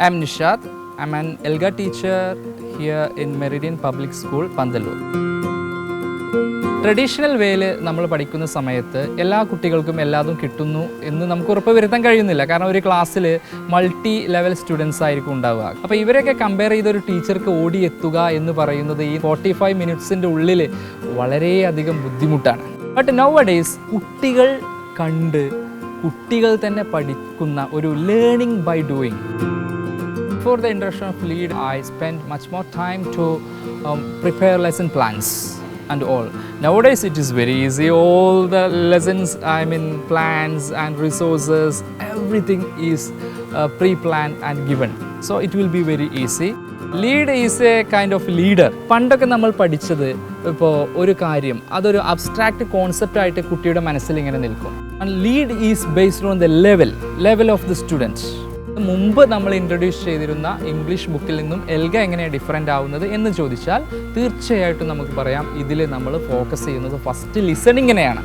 I'm Nishad. I'm an ELGA teacher here in Meridian Public School, Pandalur. Traditional വേയിൽ നമ്മൾ പഠിക്കുന്ന സമയത്ത് എല്ലാ കുട്ടികൾക്കും എല്ലാതും കിട്ടുന്നു എന്ന് നമുക്ക് ഉറപ്പ് വരുത്താൻ കഴിയുന്നില്ല. കാരണം ഒരു ക്ലാസ്സിൽ മൾട്ടി ലെവൽ സ്റ്റുഡൻസ് ആയിരിക്കും ഉണ്ടാവുക. അപ്പോൾ ഇവരൊക്കെ കമ്പയർ ചെയ്തൊരു ടീച്ചർക്ക് ഓടിയെത്തുക എന്ന് പറയുന്നത് ഈ 45 മിനിറ്റ്സിൻ്റെ ഉള്ളിൽ വളരെയധികം ബുദ്ധിമുട്ടാണ്. ബട്ട് നൗ ഡേയ്സ് കുട്ടികൾ കണ്ട് കുട്ടികൾ തന്നെ പഠിക്കുന്ന ഒരു learning by doing. For the introduction of lead, I spent much more time to prepare lesson plans and all. Nowadays it is very easy. All the lessons, plans and resources, everything is pre-planned and given. So it will be very easy. Lead is a kind of leader. പണ്ടൊക്കെ നമ്മൾ പഠിച്ചത് ഇപ്പോൾ ഒരു കാര്യം അതൊരു abstract concept ആയിട്ട് കുട്ടിയുടെ മനസ്സിൽ ഇങ്ങനെ നിൽക്കും. And lead is based on the level of the student. മുമ്പ് നമ്മൾ ഇൻട്രൊഡ്യൂസ് ചെയ്തിരുന്ന ഇംഗ്ലീഷ് ബുക്കിൽ നിന്നും എൽഗ എങ്ങനെയാണ് ഡിഫറെൻ്റ് ആവുന്നത് എന്ന് ചോദിച്ചാൽ തീർച്ചയായിട്ടും നമുക്ക് പറയാം ഇതിൽ നമ്മൾ ഫോക്കസ് ചെയ്യുന്നത് ഫസ്റ്റ് ലിസണിങ്ങിനെയാണ്.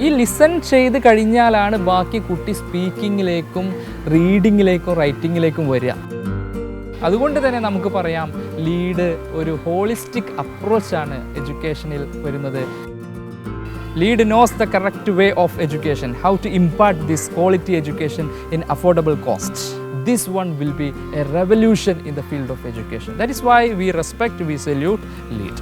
ഈ ലിസൺ ചെയ്ത് കഴിഞ്ഞാലാണ് ബാക്കി കുട്ടി സ്പീക്കിങ്ങിലേക്കും റീഡിങ്ങിലേക്കും റൈറ്റിങ്ങിലേക്കും വരിക. അതുകൊണ്ട് തന്നെ നമുക്ക് പറയാം ലീഡ് ഒരു ഹോളിസ്റ്റിക് അപ്രോച്ചാണ് എഡ്യൂക്കേഷനിൽ വരുന്നത്. Lead knows the correct way of education, how to impart this quality education in affordable cost. This one will be a revolution in the field of education. That is why we respect, we salute Lead.